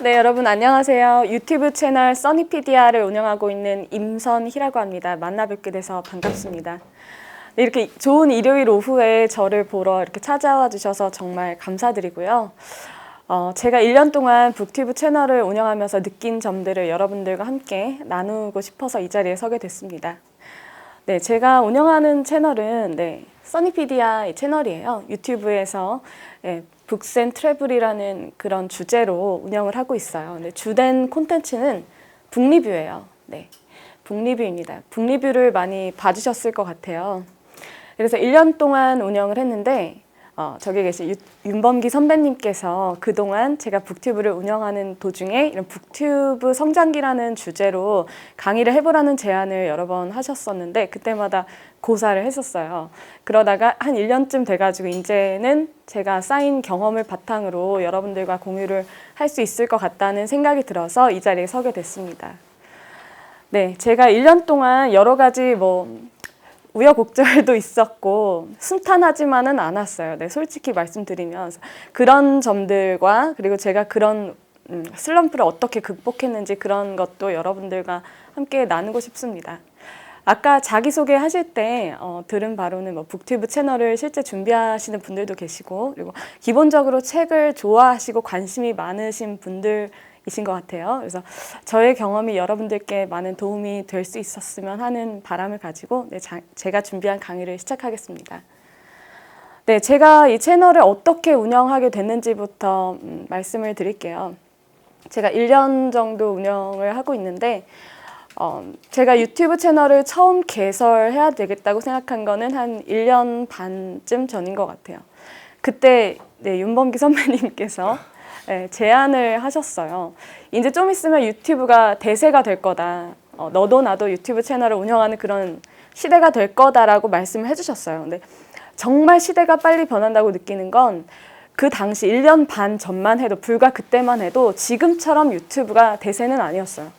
네, 여러분 안녕하세요. 유튜브 채널 써니피디아를 운영하고 있는 임선희라고 합니다. 만나 뵙게 돼서 반갑습니다. 네, 이렇게 좋은 일요일 오후에 저를 보러 이렇게 찾아와 주셔서 정말 감사드리고요. 제가 1년 동안 북튜브 채널을 운영하면서 느낀 점들을 여러분들과 함께 나누고 싶어서 이 자리에 서게 됐습니다. 네, 제가 운영하는 채널은 써니피디아 채널이에요. 유튜브에서 북스 트래블이라는 그런 주제로 운영을 하고 있어요. 근데 주된 콘텐츠는 북리뷰예요. 네, 북리뷰입니다. 북리뷰를 많이 봐주셨을 것 같아요. 그래서 1년 동안 운영을 했는데 저기 계신 윤범기 선배님께서 그동안 제가 북튜브를 운영하는 도중에 이런 북튜브 성장기라는 주제로 강의를 해보라는 제안을 여러 번 하셨었는데 그때마다 고사를 했었어요. 그러다가 한 1년쯤 돼가지고 이제는 제가 쌓인 경험을 바탕으로 여러분들과 공유를 할 수 있을 것 같다는 생각이 들어서 이 자리에 서게 됐습니다. 네, 제가 1년 동안 여러 가지 우여곡절도 있었고 순탄하지만은 않았어요. 네, 솔직히 말씀드리면 그런 점들과 그리고 제가 그런 슬럼프를 어떻게 극복했는지 그런 것도 여러분들과 함께 나누고 싶습니다. 아까 자기소개 하실 때 들은 바로는 북튜브 채널을 실제 준비하시는 분들도 계시고 그리고 기본적으로 책을 좋아하시고 관심이 많으신 분들이신 것 같아요. 그래서 저의 경험이 여러분들께 많은 도움이 될 수 있었으면 하는 바람을 가지고 제가 준비한 강의를 시작하겠습니다. 네, 제가 이 채널을 어떻게 운영하게 됐는지부터 말씀을 드릴게요. 제가 1년 정도 운영을 하고 있는데 제가 유튜브 채널을 처음 개설해야 되겠다고 생각한 거는 한 1년 반쯤 전인 것 같아요. 그때 윤범기 선배님께서 제안을 하셨어요. 이제 좀 있으면 유튜브가 대세가 될 거다. 너도 나도 유튜브 채널을 운영하는 그런 시대가 될 거다라고 말씀을 해주셨어요. 근데 정말 시대가 빨리 변한다고 느끼는 건 그 당시 1년 반 전만 해도 불과 그때만 해도 지금처럼 유튜브가 대세는 아니었어요.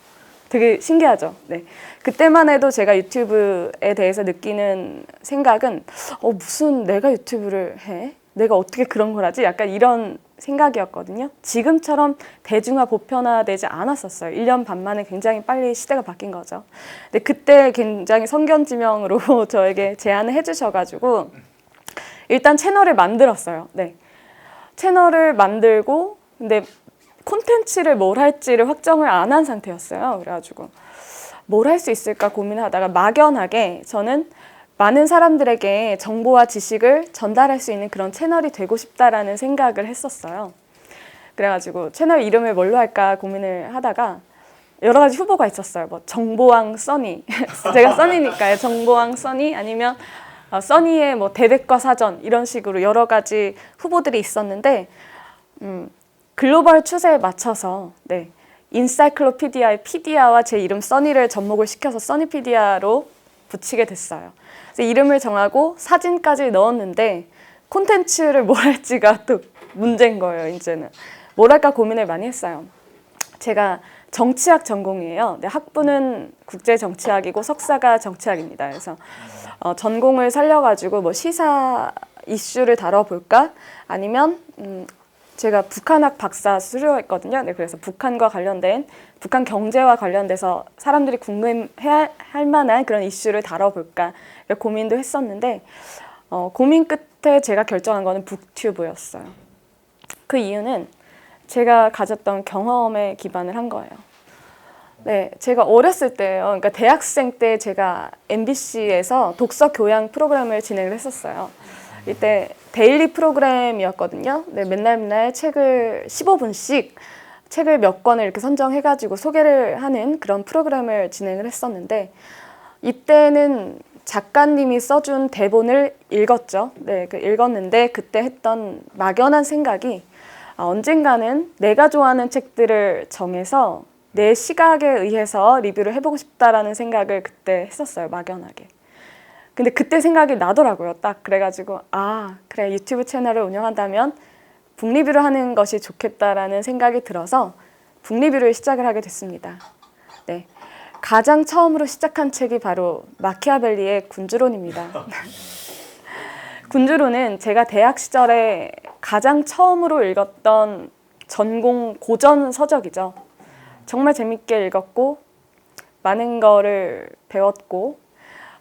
되게 신기하죠. 네. 그때만 해도 제가 유튜브에 대해서 느끼는 생각은 무슨 내가 유튜브를 해? 내가 어떻게 그런 걸 하지? 약간 이런 생각이었거든요. 지금처럼 대중화 보편화되지 않았었어요. 1년 반 만에 굉장히 빨리 시대가 바뀐 거죠. 근데 그때 굉장히 성견지명으로 저에게 제안을 해주셔가지고 일단 채널을 만들었어요. 네. 채널을 만들고 근데 콘텐츠를 뭘 할지를 확정을 안 한 상태였어요. 그래가지고 뭘 할 수 있을까 고민하다가 막연하게 저는 많은 사람들에게 정보와 지식을 전달할 수 있는 그런 채널이 되고 싶다라는 생각을 했었어요. 그래가지고 채널 이름을 뭘로 할까 고민을 하다가 여러 가지 후보가 있었어요. 정보왕 써니 제가 써니니까요. 정보왕 써니 아니면 써니의 대백과 사전 이런 식으로 여러 가지 후보들이 있었는데 글로벌 추세에 맞춰서 인사이클로피디아의 피디아와 제 이름 써니를 접목을 시켜서 써니피디아로 붙이게 됐어요. 그래서 이름을 정하고 사진까지 넣었는데 콘텐츠를 뭘 할지가 또 문제인 거예요. 이제는 뭘 할까 고민을 많이 했어요. 제가 정치학 전공이에요. 학부는 국제정치학이고 석사가 정치학입니다. 그래서 전공을 살려가지고 시사 이슈를 다뤄볼까? 아니면 제가 북한학 박사 수료했거든요. 네, 그래서 북한과 관련된 북한 경제와 관련돼서 사람들이 궁금해할 만한 그런 이슈를 다뤄볼까 고민도 했었는데 고민 끝에 제가 결정한 거는 북튜브였어요. 그 이유는 제가 가졌던 경험에 기반을 한 거예요. 네, 제가 어렸을 때요. 그러니까 대학생 때 제가 MBC에서 독서 교양 프로그램을 진행을 했었어요. 이때 데일리 프로그램이었거든요. 네, 맨날 책을 15분씩 책을 몇 권을 이렇게 선정해가지고 소개를 하는 그런 프로그램을 진행을 했었는데 이때는 작가님이 써준 대본을 읽었죠. 네, 읽었는데 그때 했던 막연한 생각이 언젠가는 내가 좋아하는 책들을 정해서 내 시각에 의해서 리뷰를 해보고 싶다라는 생각을 그때 했었어요. 막연하게. 근데 그때 생각이 나더라고요. 딱 그래가지고 그래 유튜브 채널을 운영한다면 북리뷰를 하는 것이 좋겠다라는 생각이 들어서 북리뷰를 시작을 하게 됐습니다. 네, 가장 처음으로 시작한 책이 바로 마키아벨리의 군주론입니다. 군주론은 제가 대학 시절에 가장 처음으로 읽었던 전공 고전 서적이죠. 정말 재밌게 읽었고 많은 거를 배웠고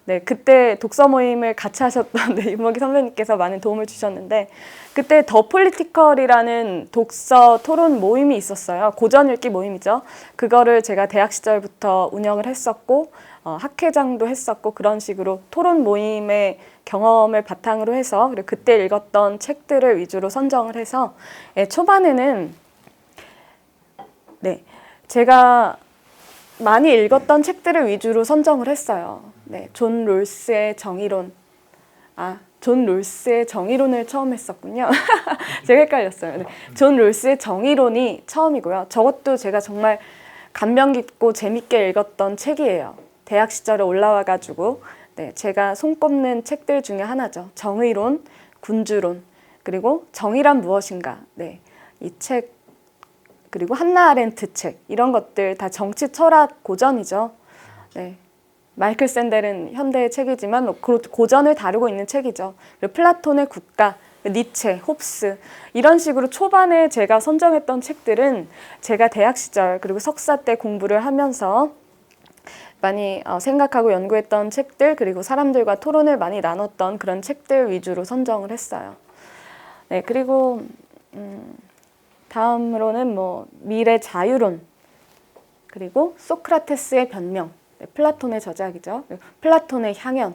네, 그때 독서 모임을 같이 하셨던 네, 윤목희 선배님께서 많은 도움을 주셨는데 그때 더 폴리티컬이라는 독서 토론 모임이 있었어요. 고전 읽기 모임이죠. 그거를 제가 대학 시절부터 운영을 했었고 학회장도 했었고 그런 식으로 토론 모임의 경험을 바탕으로 해서 그리고 그때 읽었던 책들을 위주로 선정을 해서 초반에는 네, 제가 많이 읽었던 책들을 위주로 선정을 했어요. 네, 존 롤스의 정의론. 존 롤스의 정의론을 처음 했었군요. 제가 헷갈렸어요. 네, 존 롤스의 정의론이 처음이고요. 저것도 제가 정말 감명 깊고 재밌게 읽었던 책이에요. 대학 시절에 올라와가지고 네, 제가 손꼽는 책들 중에 하나죠. 정의론, 군주론, 그리고 정의란 무엇인가. 네, 이 책, 그리고 한나 아렌트 책, 이런 것들 다 정치 철학 고전이죠. 네. 마이클 샌델은 현대의 책이지만 고전을 다루고 있는 책이죠. 그리고 플라톤의 국가, 니체, 홉스 이런 식으로 초반에 제가 선정했던 책들은 제가 대학 시절 그리고 석사 때 공부를 하면서 많이 생각하고 연구했던 책들 그리고 사람들과 토론을 많이 나눴던 그런 책들 위주로 선정을 했어요. 네, 그리고 다음으로는 미래 자유론 그리고 소크라테스의 변명, 네, 플라톤의 저작이죠. 플라톤의 향연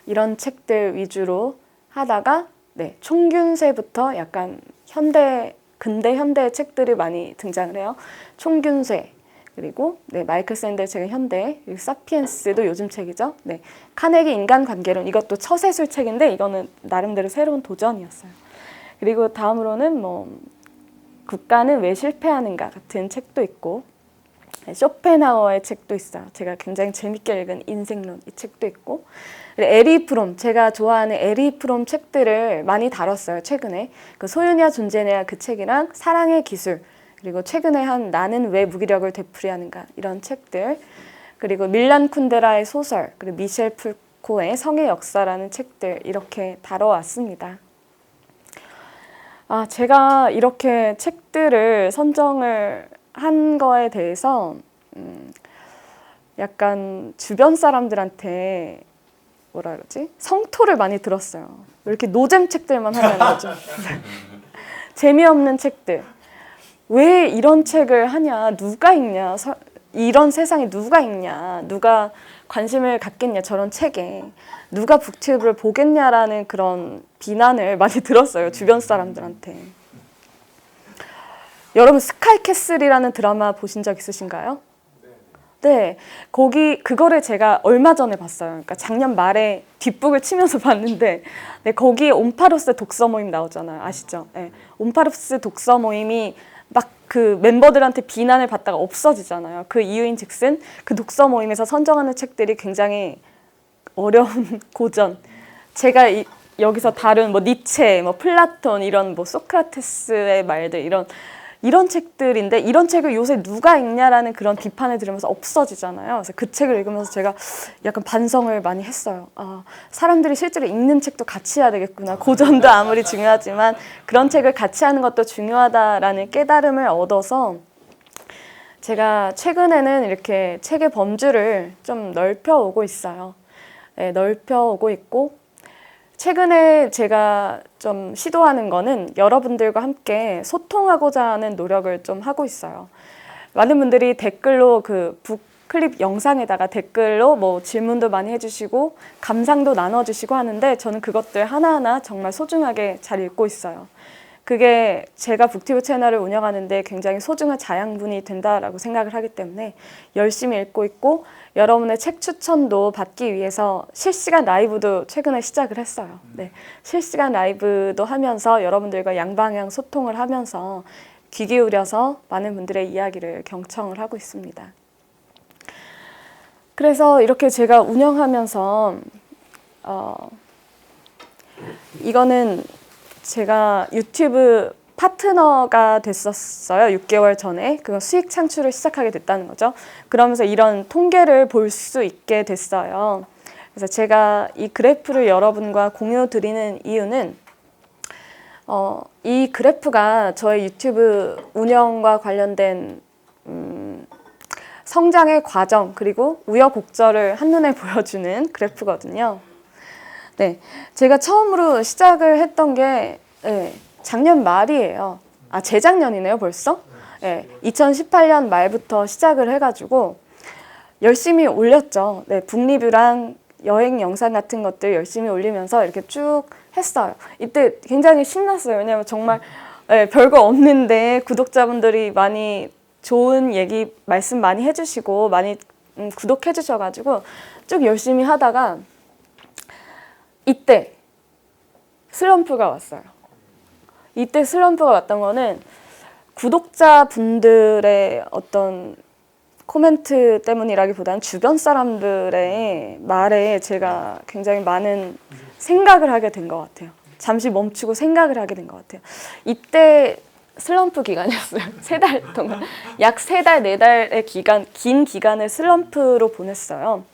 이런 책들 위주로 하다가 네, 총균세부터 약간 근대 현대의 책들이 많이 등장을 해요. 총균세 그리고 네, 마이클 샌델 책은 현대, 그리고 사피엔스도 요즘 책이죠. 네, 카네기 인간관계론 이것도 처세술 책인데 이거는 나름대로 새로운 도전이었어요. 그리고 다음으로는 국가는 왜 실패하는가 같은 책도 있고 쇼펜하우어의 책도 있어요. 제가 굉장히 재밌게 읽은 인생론 이 책도 있고 에리 프롬 제가 좋아하는 에리 프롬 책들을 많이 다뤘어요. 최근에 그 소유냐 존재냐 그 책이랑 사랑의 기술 그리고 최근에 한 나는 왜 무기력을 되풀이하는가 이런 책들 그리고 밀란 쿤데라의 소설 그리고 미셸 풀코의 성의 역사라는 책들 이렇게 다뤄왔습니다. 제가 이렇게 책들을 선정을 한 거에 대해서 약간 주변 사람들한테 뭐라 그러지? 성토를 많이 들었어요. 왜 이렇게 노잼 책들만 하냐는 거죠. 재미없는 책들. 왜 이런 책을 하냐? 누가 읽냐? 이런 세상에 누가 읽냐? 누가 관심을 갖겠냐? 저런 책에. 누가 북튜브를 보겠냐라는 그런 비난을 많이 들었어요. 주변 사람들한테. 여러분 스카이캐슬이라는 드라마 보신 적 있으신가요? 네, 그거를 제가 얼마 전에 봤어요. 그러니까 작년 말에 뒷북을 치면서 봤는데, 네, 거기에 옴파로스 독서 모임 나오잖아요. 아시죠? 네, 옴파로스 독서 모임이 막 그 멤버들한테 비난을 받다가 없어지잖아요. 그 이유인즉슨 그 독서 모임에서 선정하는 책들이 굉장히 어려운 고전. 제가 여기서 다룬 니체, 플라톤 이런 소크라테스의 말들 이런 책들인데 이런 책을 요새 누가 읽냐라는 그런 비판을 들으면서 없어지잖아요. 그래서 그 책을 읽으면서 제가 약간 반성을 많이 했어요. 사람들이 실제로 읽는 책도 같이 해야 되겠구나. 고전도 아무리 중요하지만 그런 책을 같이 하는 것도 중요하다라는 깨달음을 얻어서 제가 최근에는 이렇게 책의 범주를 좀 넓혀오고 있어요. 네, 넓혀오고 있고 최근에 제가 좀 시도하는 거는 여러분들과 함께 소통하고자 하는 노력을 좀 하고 있어요. 많은 분들이 댓글로 그 북클립 영상에다가 댓글로 질문도 많이 해주시고 감상도 나눠주시고 하는데 저는 그것들 하나하나 정말 소중하게 잘 읽고 있어요. 그게 제가 북튜브 채널을 운영하는데 굉장히 소중한 자양분이 된다라고 생각을 하기 때문에 열심히 읽고 있고 여러분의 책 추천도 받기 위해서 실시간 라이브도 최근에 시작을 했어요. 네, 실시간 라이브도 하면서 여러분들과 양방향 소통을 하면서 귀 기울여서 많은 분들의 이야기를 경청을 하고 있습니다. 그래서 이렇게 제가 운영하면서 이거는 제가 유튜브 파트너가 됐었어요. 6개월 전에. 그거 수익 창출을 시작하게 됐다는 거죠. 그러면서 이런 통계를 볼 수 있게 됐어요. 그래서 제가 이 그래프를 여러분과 공유 드리는 이유는 이 그래프가 저의 유튜브 운영과 관련된 성장의 과정 그리고 우여곡절을 한눈에 보여주는 그래프거든요. 네, 제가 처음으로 시작을 했던 게 작년 말이에요. 재작년이네요, 벌써? 2018년 말부터 시작을 해가지고 열심히 올렸죠. 북리뷰랑 여행 영상 같은 것들 열심히 올리면서 이렇게 쭉 했어요. 이때 굉장히 신났어요. 왜냐면 정말 별거 없는데 구독자분들이 많이 좋은 얘기 말씀 많이 해주시고 많이 구독해 주셔가지고 쭉 열심히 하다가 이때 슬럼프가 왔어요. 이때 슬럼프가 왔던 거는 구독자분들의 어떤 코멘트 때문이라기보다는 주변 사람들의 말에 제가 굉장히 많은 생각을 하게 된 것 같아요. 잠시 멈추고 생각을 하게 된 것 같아요. 이때 슬럼프 기간이었어요. 3달 동안. 약 3달, 4달의 긴 기간을 슬럼프로 보냈어요.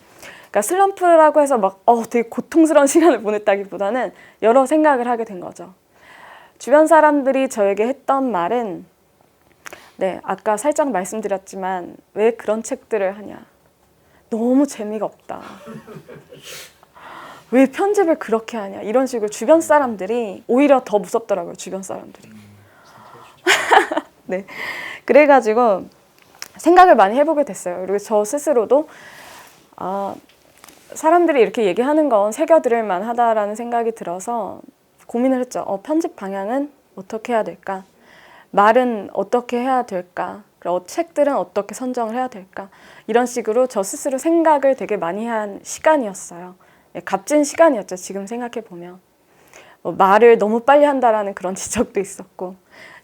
그러니까 슬럼프라고 해서 막 되게 고통스러운 시간을 보냈다기보다는 여러 생각을 하게 된 거죠. 주변 사람들이 저에게 했던 말은 아까 살짝 말씀드렸지만 왜 그런 책들을 하냐. 너무 재미가 없다. 왜 편집을 그렇게 하냐. 이런 식으로 주변 사람들이 오히려 더 무섭더라고요. 주변 사람들이. 네. 그래가지고 생각을 많이 해보게 됐어요. 그리고 저 스스로도 사람들이 이렇게 얘기하는 건 새겨들을 만하다라는 생각이 들어서 고민을 했죠. 편집 방향은 어떻게 해야 될까? 말은 어떻게 해야 될까? 그리고 책들은 어떻게 선정을 해야 될까? 이런 식으로 저 스스로 생각을 되게 많이 한 시간이었어요. 값진 시간이었죠. 지금 생각해보면. 말을 너무 빨리 한다라는 그런 지적도 있었고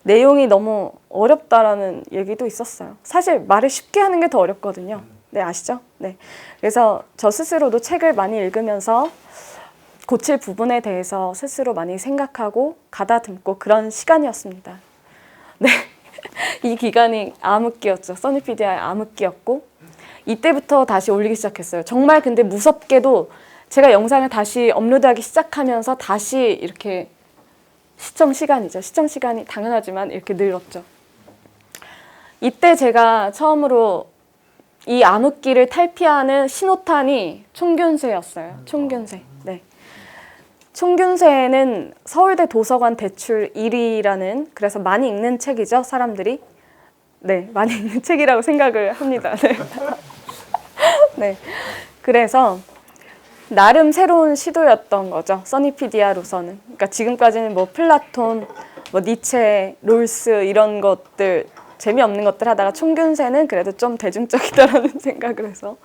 내용이 너무 어렵다라는 얘기도 있었어요. 사실 말을 쉽게 하는 게 더 어렵거든요. 네, 아시죠? 네. 그래서 저 스스로도 책을 많이 읽으면서 고칠 부분에 대해서 스스로 많이 생각하고 가다듬고 그런 시간이었습니다. 네. 이 기간이 암흑기였죠. 써니피디아의 암흑기였고 이때부터 다시 올리기 시작했어요. 정말 근데 무섭게도 제가 영상을 다시 업로드하기 시작하면서 다시 이렇게 시청 시간이죠. 시청 시간이 당연하지만 이렇게 늘었죠. 이때 제가 처음으로 이 암흑기를 탈피하는 신호탄이 총균세였어요. 총균세. 네. 총균세는 서울대 도서관 대출 1위라는 그래서 많이 읽는 책이죠. 사람들이. 네, 많이 읽는 책이라고 생각을 합니다. 네. 네. 그래서 나름 새로운 시도였던 거죠. 써니피디아로서는. 그러니까 지금까지는 뭐 플라톤, 뭐 니체, 롤스 이런 것들 재미없는 것들 하다가 총균세는 그래도 좀 대중적이다라는 생각을 해서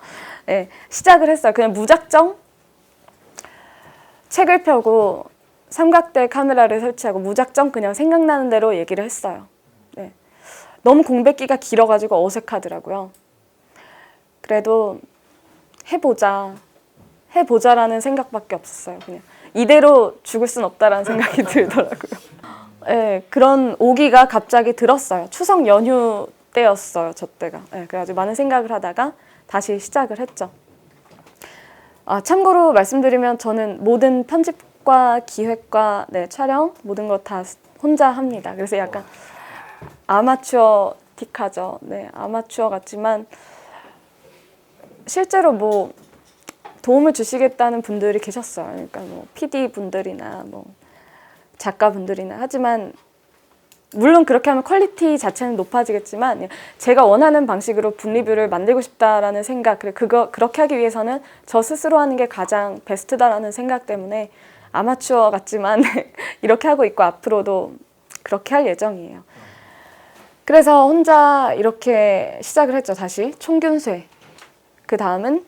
시작을 했어요. 그냥 무작정 책을 펴고 삼각대 카메라를 설치하고 무작정 그냥 생각나는 대로 얘기를 했어요. 네. 너무 공백기가 길어가지고 어색하더라고요. 그래도 해보자라는 생각밖에 없었어요. 그냥 이대로 죽을 순 없다라는 생각이 들더라고요. 네, 그런 오기가 갑자기 들었어요. 추석 연휴 때였어요. 저 때가. 네, 그래가지고 많은 생각을 하다가 다시 시작을 했죠. 참고로 말씀드리면 저는 모든 편집과 기획과 촬영 모든 거 다 혼자 합니다. 그래서 약간 아마추어틱하죠. 네, 아마추어 같지만 실제로 뭐 도움을 주시겠다는 분들이 계셨어요. 그러니까 뭐 PD 분들이나 뭐 작가 분들이나 하지만 물론 그렇게 하면 퀄리티 자체는 높아지겠지만 제가 원하는 방식으로 분리뷰를 만들고 싶다라는 생각 그렇게 하기 위해서는 저 스스로 하는 게 가장 베스트다라는 생각 때문에 아마추어 같지만 이렇게 하고 있고 앞으로도 그렇게 할 예정이에요. 그래서 혼자 이렇게 시작을 했죠. 다시 총균쇠 그 다음은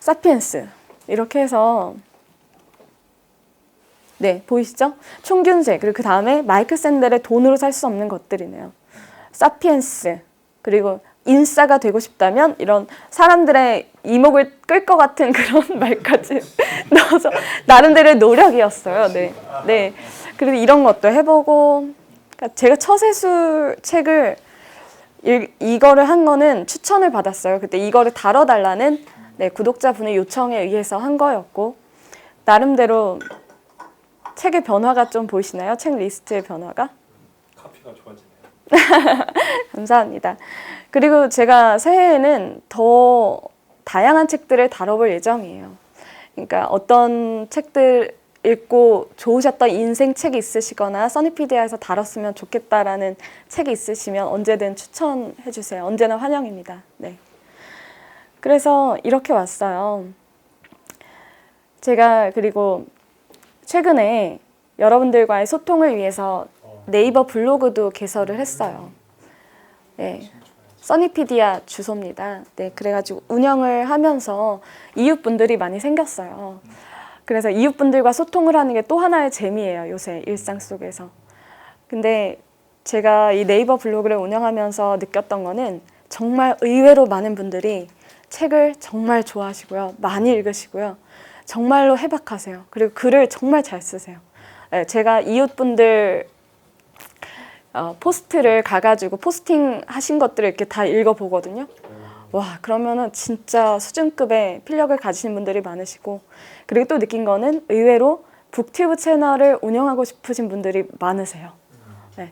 사피엔스 이렇게 해서 네, 보이시죠? 총균세 그리고 그 다음에 마이클 샌델의 돈으로 살 수 없는 것들이네요. 사피엔스 그리고 인싸가 되고 싶다면 이런 사람들의 이목을 끌 것 같은 그런 말까지 넣어서 나름대로의 노력이었어요. 네, 네. 그리고 이런 것도 해보고 그러니까 제가 처세술 책을 이거를 한 거는 추천을 받았어요. 그때 이거를 다뤄달라는 구독자분의 요청에 의해서 한 거였고 나름대로 책의 변화가 좀 보이시나요? 책 리스트의 변화가? 카피가 좋아지네요. 감사합니다. 그리고 제가 새해에는 더 다양한 책들을 다뤄볼 예정이에요. 그러니까 어떤 책들 읽고 좋으셨던 인생 책이 있으시거나 써니피디아에서 다뤘으면 좋겠다라는 책이 있으시면 언제든 추천해 주세요. 언제나 환영입니다. 네. 그래서 이렇게 왔어요. 제가 그리고 최근에 여러분들과의 소통을 위해서 네이버 블로그도 개설을 했어요. 네. 써니피디아 주소입니다. 네, 그래가지고 운영을 하면서 이웃분들이 많이 생겼어요. 그래서 이웃분들과 소통을 하는 게 또 하나의 재미예요. 요새 일상 속에서. 근데 제가 이 네이버 블로그를 운영하면서 느꼈던 거는 정말 의외로 많은 분들이 책을 정말 좋아하시고요. 많이 읽으시고요. 정말로 해박하세요. 그리고 글을 정말 잘 쓰세요. 네, 제가 이웃분들 포스트를 가가지고 포스팅 하신 것들을 이렇게 다 읽어보거든요. 와, 그러면은 진짜 수준급의 필력을 가지신 분들이 많으시고, 그리고 또 느낀 거는 의외로 북튜브 채널을 운영하고 싶으신 분들이 많으세요. 네.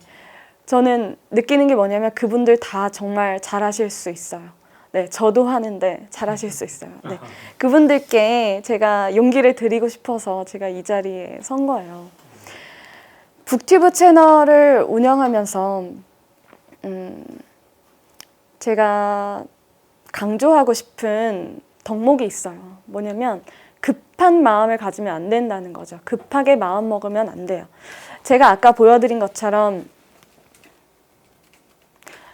저는 느끼는 게 뭐냐면 그분들 다 정말 잘하실 수 있어요. 네, 저도 하는데 잘하실 수 있어요. 네. 그분들께 제가 용기를 드리고 싶어서 제가 이 자리에 선 거예요. 북튜브 채널을 운영하면서 제가 강조하고 싶은 덕목이 있어요. 뭐냐면 급한 마음을 가지면 안 된다는 거죠. 급하게 마음 먹으면 안 돼요. 제가 아까 보여드린 것처럼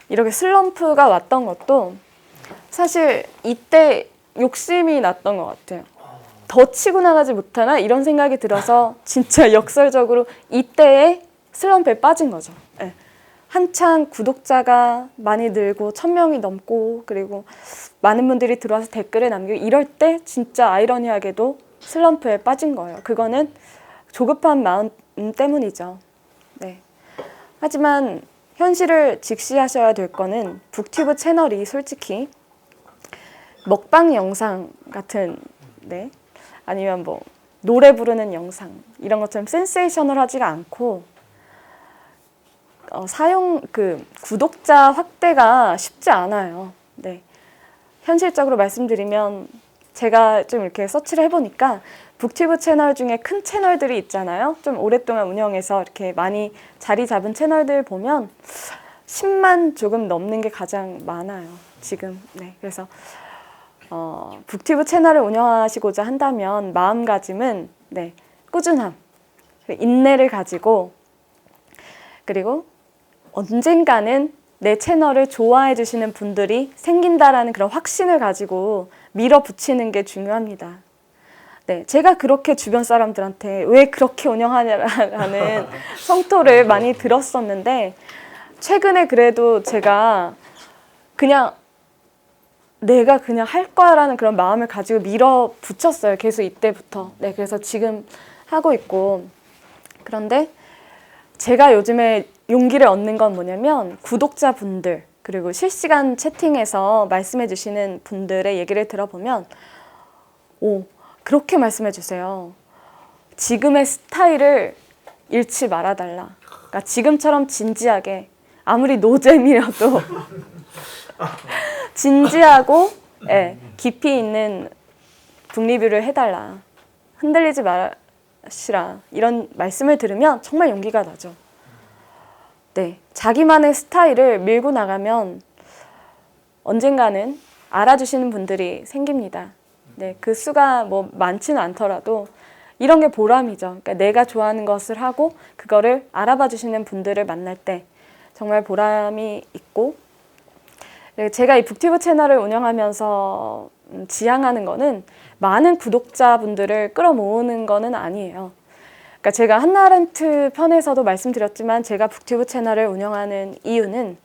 이렇게 슬럼프가 왔던 것도 사실 이때 욕심이 났던 것 같아요. 더 치고 나가지 못하나 이런 생각이 들어서 진짜 역설적으로 이때에 슬럼프에 빠진 거죠. 네. 한창 구독자가 많이 늘고 1000명이 넘고 그리고 많은 분들이 들어와서 댓글을 남기고 이럴 때 진짜 아이러니하게도 슬럼프에 빠진 거예요. 그거는 조급한 마음 때문이죠. 네. 하지만 현실을 직시하셔야 될 거는 북튜브 채널이 솔직히 먹방 영상 같은 네. 아니면 뭐 노래 부르는 영상 이런 것처럼 센세이셔널하지가 않고 구독자 확대가 쉽지 않아요. 네. 현실적으로 말씀드리면 제가 좀 이렇게 서치를 해보니까 북튜브 채널 중에 큰 채널들이 있잖아요. 좀 오랫동안 운영해서 이렇게 많이 자리 잡은 채널들 보면 10만 조금 넘는 게 가장 많아요. 지금. 네. 그래서 북튜브 채널을 운영하시고자 한다면 마음가짐은 네, 꾸준함, 인내를 가지고 그리고 언젠가는 내 채널을 좋아해 주시는 분들이 생긴다라는 그런 확신을 가지고 밀어붙이는 게 중요합니다. 네, 제가 그렇게 주변 사람들한테 왜 그렇게 운영하냐라는 성토를 많이 들었었는데 최근에 그래도 제가 내가 그냥 할 거야라는 그런 마음을 가지고 밀어붙였어요. 계속 이때부터. 네, 그래서 지금 하고 있고. 그런데 제가 요즘에 용기를 얻는 건 뭐냐면 구독자분들 그리고 실시간 채팅에서 말씀해 주시는 분들의 얘기를 들어보면 그렇게 말씀해 주세요. 지금의 스타일을 잃지 말아달라. 그러니까 지금처럼 진지하게 아무리 노잼이라도 진지하고 깊이 있는 북리뷰를 해달라. 흔들리지 마시라. 이런 말씀을 들으면 정말 용기가 나죠. 네, 자기만의 스타일을 밀고 나가면 언젠가는 알아주시는 분들이 생깁니다. 네, 그 수가 뭐 많지는 않더라도 이런 게 보람이죠. 그러니까 내가 좋아하는 것을 하고 그거를 알아봐 주시는 분들을 만날 때 정말 보람이 있고 제가 이 북튜브 채널을 운영하면서 지향하는 거는 많은 구독자분들을 끌어모으는 거는 아니에요. 그러니까 제가 한나렌트 편에서도 말씀드렸지만 제가 북튜브 채널을 운영하는 이유는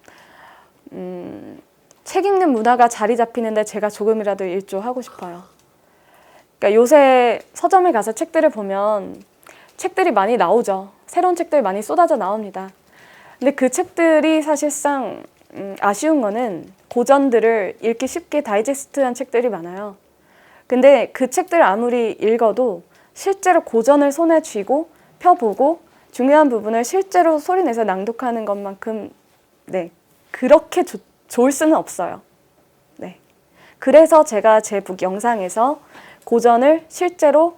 책 읽는 문화가 자리 잡히는데 제가 조금이라도 일조하고 싶어요. 그러니까 요새 서점에 가서 책들을 보면 책들이 많이 나오죠. 새로운 책들이 많이 쏟아져 나옵니다. 근데 그 책들이 사실상 아쉬운 거는 고전들을 읽기 쉽게 다이제스트한 책들이 많아요. 근데 그 책들을 아무리 읽어도 실제로 고전을 손에 쥐고 펴보고 중요한 부분을 실제로 소리내서 낭독하는 것만큼 네, 그렇게 좋을 수는 없어요. 네. 그래서 제가 제 북 영상에서 고전을 실제로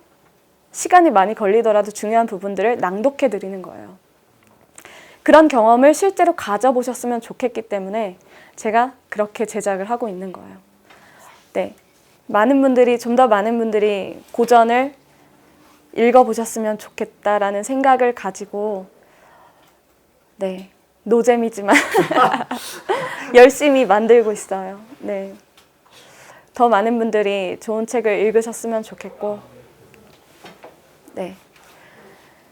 시간이 많이 걸리더라도 중요한 부분들을 낭독해 드리는 거예요. 그런 경험을 실제로 가져보셨으면 좋겠기 때문에 제가 그렇게 제작을 하고 있는 거예요. 네. 좀 더 많은 분들이 고전을 읽어보셨으면 좋겠다라는 생각을 가지고, 네. 노잼이지만 열심히 만들고 있어요. 네. 더 많은 분들이 좋은 책을 읽으셨으면 좋겠고, 네.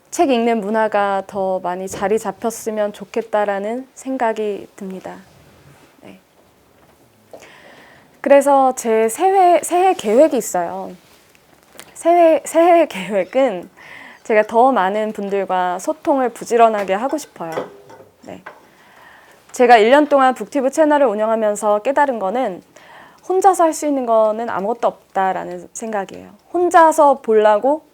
책 읽는 문화가 더 많이 자리 잡혔으면 좋겠다라는 생각이 듭니다. 네. 그래서 제 새해 계획이 있어요. 새해 계획은 제가 더 많은 분들과 소통을 부지런하게 하고 싶어요. 네. 제가 1년 동안 북튜브 채널을 운영하면서 깨달은 거는 혼자서 할 수 있는 거는 아무것도 없다라는 생각이에요. 혼자서 보려고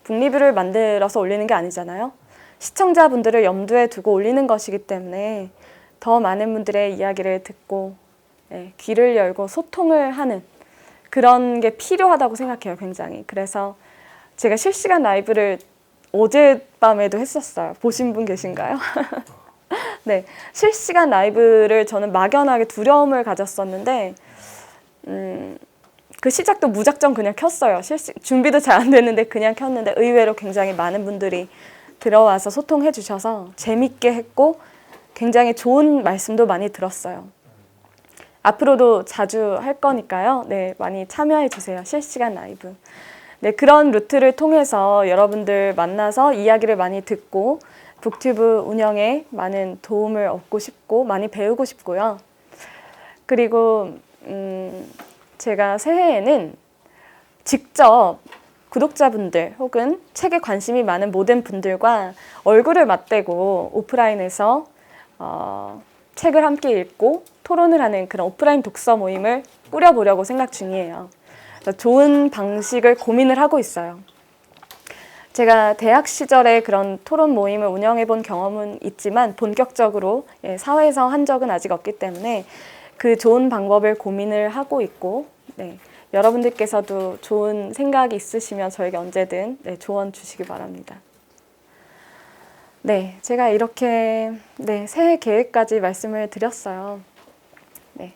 북리뷰를 만들어서 올리는 게 아니잖아요. 시청자분들을 염두에 두고 올리는 것이기 때문에 더 많은 분들의 이야기를 듣고 네, 귀를 열고 소통을 하는 그런 게 필요하다고 생각해요, 굉장히. 그래서 제가 실시간 라이브를 어젯밤에도 했었어요. 보신 분 계신가요? 네, 실시간 라이브를 저는 막연하게 두려움을 가졌었는데 그 시작도 무작정 그냥 켰어요. 준비도 잘 안 됐는데 그냥 켰는데 의외로 굉장히 많은 분들이 들어와서 소통해 주셔서 재밌게 했고 굉장히 좋은 말씀도 많이 들었어요. 앞으로도 자주 할 거니까요. 네, 많이 참여해 주세요. 실시간 라이브. 네, 그런 루트를 통해서 여러분들 만나서 이야기를 많이 듣고 북튜브 운영에 많은 도움을 얻고 싶고 많이 배우고 싶고요. 그리고 제가 새해에는 직접 구독자분들 혹은 책에 관심이 많은 모든 분들과 얼굴을 맞대고 오프라인에서 책을 함께 읽고 토론을 하는 그런 오프라인 독서 모임을 꾸려보려고 생각 중이에요. 좋은 방식을 고민을 하고 있어요. 제가 대학 시절에 그런 토론 모임을 운영해 본 경험은 있지만 본격적으로 사회에서 한 적은 아직 없기 때문에 그 좋은 방법을 고민을 하고 있고 네, 여러분들께서도 좋은 생각이 있으시면 저에게 언제든 네, 조언 주시기 바랍니다. 네, 제가 이렇게 네, 새해 계획까지 말씀을 드렸어요. 네.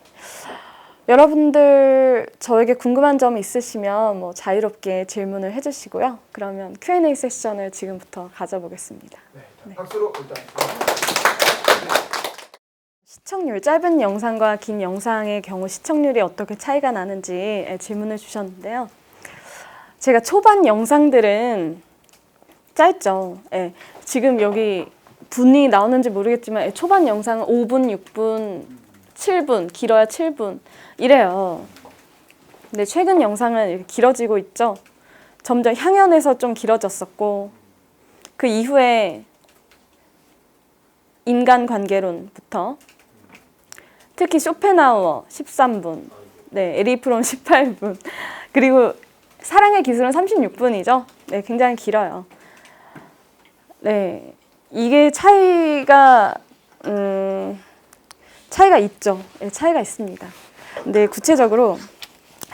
여러분들 저에게 궁금한 점 있으시면 뭐 자유롭게 질문을 해주시고요. 그러면 Q&A 세션을 지금부터 가져보겠습니다. 네, 박수로 일단. 시청률, 짧은 영상과 긴 영상의 경우 시청률이 어떻게 차이가 나는지 질문을 주셨는데요. 제가 초반 영상들은 짧죠. 예, 지금 여기 분이 나오는지 모르겠지만 초반 영상은 5분, 6분, 7분, 길어야 7분 이래요. 근데 최근 영상은 이렇게 길어지고 있죠. 점점 향연에서 좀 길어졌었고 그 이후에 인간관계론부터 특히 쇼펜하우어 13분, 네, 에리프롬 18분, 그리고 사랑의 기술은 36분이죠. 네, 굉장히 길어요. 네, 이게 차이가 있죠. 네, 차이가 있습니다. 근데 구체적으로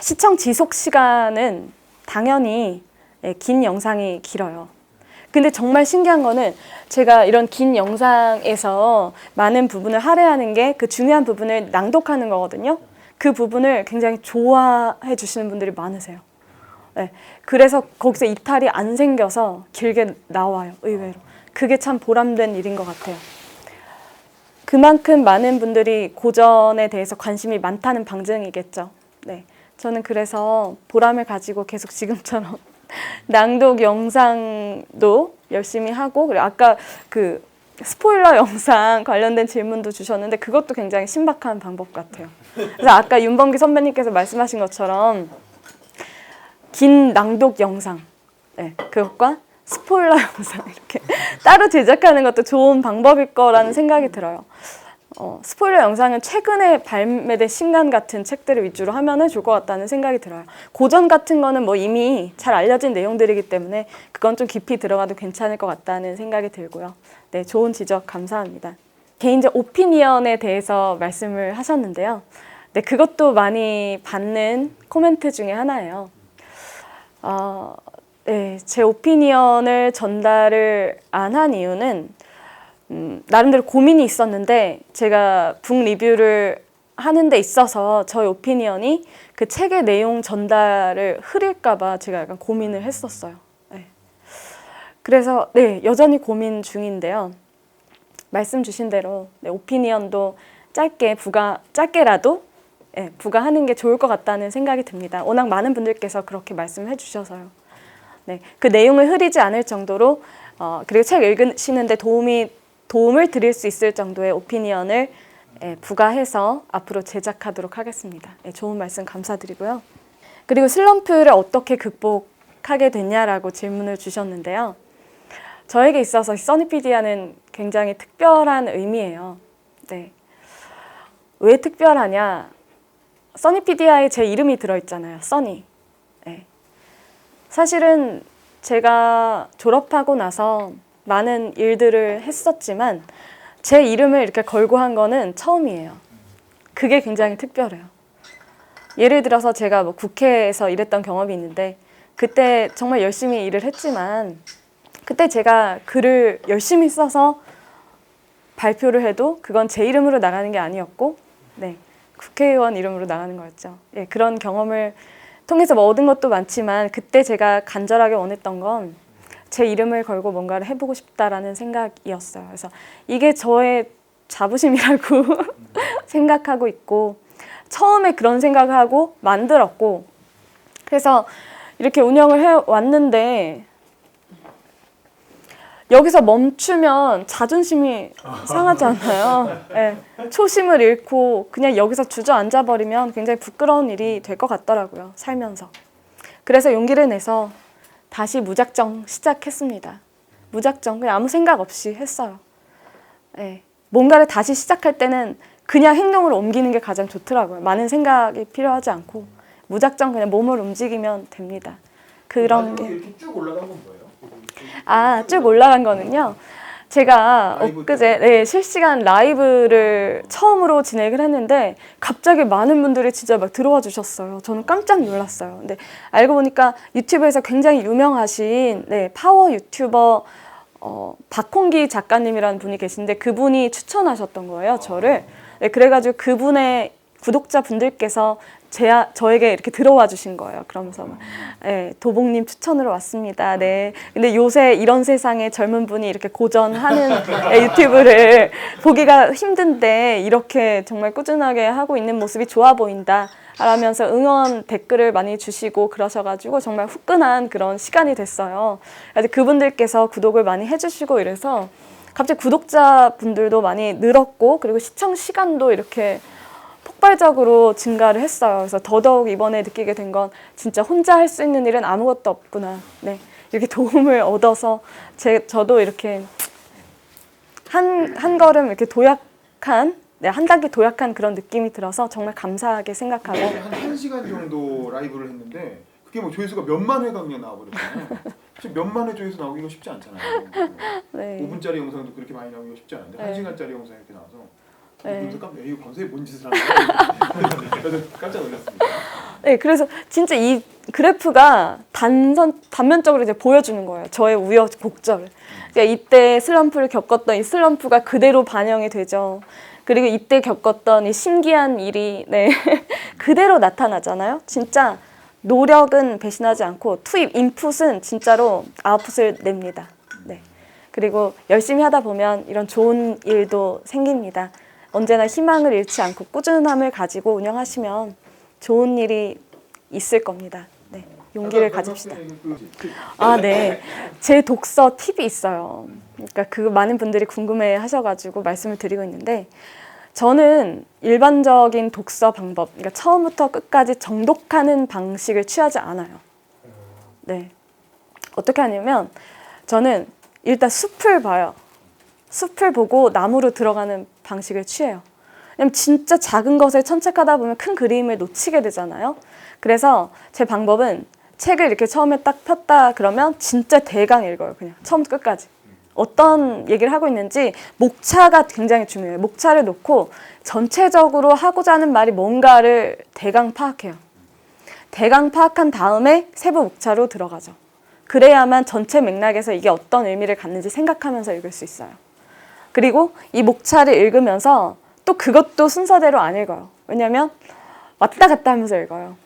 시청 지속 시간은 당연히 긴 영상이 길어요. 근데 정말 신기한 거는 제가 이런 긴 영상에서 많은 부분을 할애하는 게 그 중요한 부분을 낭독하는 거거든요. 그 부분을 굉장히 좋아해 주시는 분들이 많으세요. 네, 그래서 거기서 이탈이 안 생겨서 길게 나와요, 의외로. 그게 참 보람된 일인 것 같아요. 그만큼 많은 분들이 고전에 대해서 관심이 많다는 방증이겠죠. 네, 저는 그래서 보람을 가지고 계속 지금처럼 낭독 영상도 열심히 하고, 그리고 아까 그 스포일러 영상 관련된 질문도 주셨는데 그것도 굉장히 신박한 방법 같아요. 그래서 아까 윤범기 선배님께서 말씀하신 것처럼 긴 낭독 영상, 네, 그것과 스포일러 영상 이렇게 따로 제작하는 것도 좋은 방법일 거라는 생각이 들어요. 스포일러 영상은 최근에 발매된 신간 같은 책들을 위주로 하면은 좋을 것 같다는 생각이 들어요. 고전 같은 거는 뭐 이미 잘 알려진 내용들이기 때문에 그건 좀 깊이 들어가도 괜찮을 것 같다는 생각이 들고요. 네, 좋은 지적 감사합니다. 개인적 오피니언에 대해서 말씀을 하셨는데요. 네, 그것도 많이 받는 코멘트 중에 하나예요. 네, 제 오피니언을 전달을 안 한 이유는 나름대로 고민이 있었는데 제가 북 리뷰를 하는 데 있어서 저의 오피니언이 그 책의 내용 전달을 흐릴까 봐 제가 약간 고민을 했었어요. 네. 그래서 네, 여전히 고민 중인데요. 말씀 주신 대로 네, 오피니언도 짧게라도 네, 부과하는 게 좋을 것 같다는 생각이 듭니다. 워낙 많은 분들께서 그렇게 말씀해 주셔서요. 네, 그 내용을 흐리지 않을 정도로 그리고 책 읽으시는데 도움을 드릴 수 있을 정도의 오피니언을 부과해서 앞으로 제작하도록 하겠습니다. 좋은 말씀 감사드리고요. 그리고 슬럼프를 어떻게 극복하게 됐냐라고 질문을 주셨는데요. 저에게 있어서 써니피디아는 굉장히 특별한 의미예요. 네. 왜 특별하냐? 써니피디아에 제 이름이 들어있잖아요. 써니. 네. 사실은 제가 졸업하고 나서 많은 일들을 했었지만 제 이름을 이렇게 걸고 한 거는 처음이에요. 그게 굉장히 특별해요. 예를 들어서 제가 뭐 국회에서 일했던 경험이 있는데 그때 정말 열심히 일을 했지만 그때 제가 글을 열심히 써서 발표를 해도 그건 제 이름으로 나가는 게 아니었고 네, 국회의원 이름으로 나가는 거였죠. 예, 그런 경험을 통해서 뭐 얻은 것도 많지만 그때 제가 간절하게 원했던 건 제 이름을 걸고 뭔가를 해보고 싶다라는 생각이었어요. 그래서 이게 저의 자부심이라고 생각하고 있고 처음에 그런 생각을 하고 만들었고 그래서 이렇게 운영을 해왔는데 여기서 멈추면 자존심이 상하지 않나요? 네. 초심을 잃고 그냥 여기서 주저앉아 버리면 굉장히 부끄러운 일이 될 것 같더라고요. 살면서. 그래서 용기를 내서 다시 무작정 시작했습니다. 무작정 그냥 아무 생각 없이 했어요. 네. 뭔가를 다시 시작할 때는 그냥 행동으로 옮기는 게 가장 좋더라고요. 많은 생각이 필요하지 않고 무작정 그냥 몸을 움직이면 됩니다. 그런 게 이렇게 쭉 올라간 건 뭐예요? 쭉 올라간 거는요. 제가 엊그제 실시간 라이브를 처음으로 진행을 했는데 갑자기 많은 분들이 진짜 막 들어와 주셨어요. 저는 깜짝 놀랐어요. 근데 알고 보니까 유튜브에서 굉장히 유명하신 파워 유튜버 박홍기 작가님이라는 분이 계신데 그분이 추천하셨던 거예요, 저를. 네, 그래가지고 그분의 구독자분들께서 저에게 이렇게 들어와 주신 거예요. 그러면서 막, 도봉님 추천으로 왔습니다. 네. 근데 요새 이런 세상에 젊은 분이 이렇게 고전하는 유튜브를 보기가 힘든데 이렇게 정말 꾸준하게 하고 있는 모습이 좋아 보인다. 라면서 응원 댓글을 많이 주시고 그러셔가지고 정말 후끈한 그런 시간이 됐어요. 그래서 그분들께서 구독을 많이 해주시고 이래서 갑자기 구독자분들도 많이 늘었고 그리고 시청 시간도 이렇게 폭발적으로 증가를 했어요. 그래서 더더욱 이번에 느끼게 된 건 진짜 혼자 할 수 있는 일은 아무것도 없구나. 네, 이렇게 도움을 얻어서 저도 이렇게 한 걸음 이렇게 도약한, 한 단계 도약한 그런 느낌이 들어서 정말 감사하게 생각하고. 한 1시간 정도 라이브를 했는데 그게 뭐 조회수가 몇만 회가 그냥 나와버렸잖아요. 지금 몇만 회 조회수 나오기가 쉽지 않잖아요. 네. 5분짜리 영상도 그렇게 많이 나오기가 쉽지 않은데 네. 1시간짜리 영상이 이렇게 나와서 네. 그래서 이거 밤새 뭔 짓을 하는 거야? 그래서 깜짝 놀랐습니다. 네, 그래서 진짜 이 그래프가 단면적으로 이제 보여주는 거예요. 저의 우여곡절. 그러니까 이때 슬럼프를 겪었던 이 슬럼프가 그대로 반영이 되죠. 그리고 이때 겪었던 이 신기한 일이 그대로 나타나잖아요. 진짜 노력은 배신하지 않고 투입, 인풋은 진짜로 아웃풋을 냅니다. 네. 그리고 열심히 하다 보면 이런 좋은 일도 생깁니다. 언제나 희망을 잃지 않고 꾸준함을 가지고 운영하시면 좋은 일이 있을 겁니다. 네, 용기를 가집시다. 네. 제 독서 팁이 있어요. 그러니까 그 많은 분들이 궁금해 하셔가지고 말씀을 드리고 있는데 저는 일반적인 독서 방법, 그러니까 처음부터 끝까지 정독하는 방식을 취하지 않아요. 네. 어떻게 하냐면 저는 일단 숲을 봐요. 숲을 보고 나무로 들어가는 방식을 취해요. 왜냐면 진짜 작은 것을 천착하다 보면 큰 그림을 놓치게 되잖아요. 그래서 제 방법은 책을 이렇게 처음에 딱 폈다 그러면 진짜 대강 읽어요. 그냥 처음부터 끝까지. 어떤 얘기를 하고 있는지 목차가 굉장히 중요해요. 목차를 놓고 전체적으로 하고자 하는 말이 뭔가를 대강 파악해요. 대강 파악한 다음에 세부 목차로 들어가죠. 그래야만 전체 맥락에서 이게 어떤 의미를 갖는지 생각하면서 읽을 수 있어요. 그리고 이 목차를 읽으면서 또 그것도 순서대로 안 읽어요. 왜냐하면 왔다 갔다 하면서 읽어요.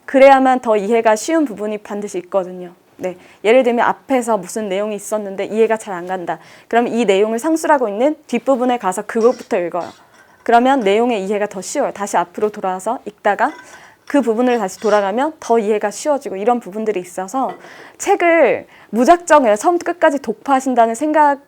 그래야만 더 이해가 쉬운 부분이 반드시 있거든요. 네, 예를 들면 앞에서 무슨 내용이 있었는데 이해가 잘 안 간다. 그럼 이 내용을 상술하고 있는 뒷부분에 가서 그것부터 읽어요. 그러면 내용의 이해가 더 쉬워요. 다시 앞으로 돌아와서 읽다가 그 부분을 다시 돌아가면 더 이해가 쉬워지고 이런 부분들이 있어서 책을 무작정 그냥 처음부터 끝까지 독파하신다는 생각을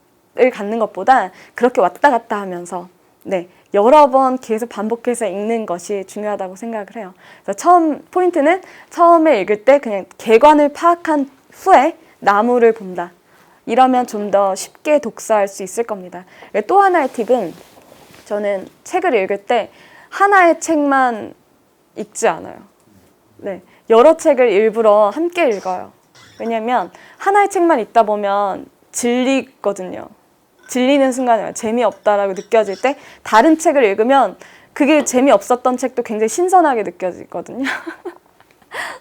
갖는 것보다 그렇게 왔다 갔다 하면서 네, 여러 번 계속 반복해서 읽는 것이 중요하다고 생각을 해요. 그래서 포인트는 처음에 읽을 때 그냥 개관을 파악한 후에 나무를 본다. 이러면 좀 더 쉽게 독서할 수 있을 겁니다. 또 하나의 팁은 저는 책을 읽을 때 하나의 책만 읽지 않아요. 네, 여러 책을 일부러 함께 읽어요. 왜냐면 하나의 책만 읽다 보면 질리거든요. 질리는 순간에 재미없다라고 느껴질 때 다른 책을 읽으면 그게 재미없었던 책도 굉장히 신선하게 느껴지거든요.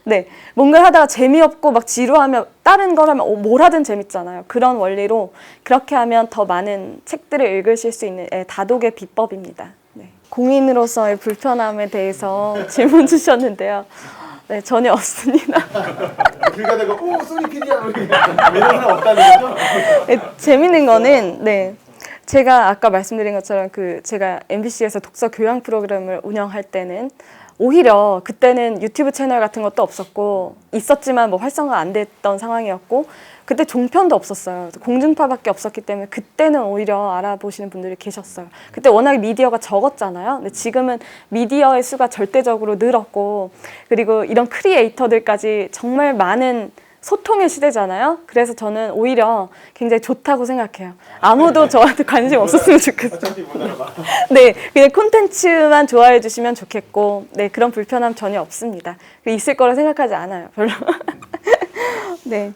네, 뭔가를 하다가 재미없고 막 지루하면 다른 걸 하면 뭘 하든 재밌잖아요. 그런 원리로 그렇게 하면 더 많은 책들을 읽으실 수 있는 다독의 비법입니다. 네. 공인으로서의 불편함에 대해서 질문 주셨는데요. 네, 전혀 없습니다. 길 가다가 오 소니피디야 이런 사람 없다는 거죠? 네, 재밌는 거는 네, 제가 아까 말씀드린 것처럼 제가 MBC에서 독서 교양 프로그램을 운영할 때는 오히려 그때는 유튜브 채널 같은 것도 없었고 있었지만 뭐 활성화 안 됐던 상황이었고 그때 종편도 없었어요. 공중파밖에 없었기 때문에 그때는 오히려 알아보시는 분들이 계셨어요. 그때 워낙 미디어가 적었잖아요. 근데 지금은 미디어의 수가 절대적으로 늘었고 그리고 이런 크리에이터들까지 정말 많은 소통의 시대잖아요. 그래서 저는 오히려 굉장히 좋다고 생각해요. 아무도 저한테 관심 없었으면 좋겠어요. 어차피 못 알아봐. 네, 그냥 콘텐츠만 좋아해 주시면 좋겠고 네, 그런 불편함 전혀 없습니다. 있을 거라 생각하지 않아요. 별로. 네,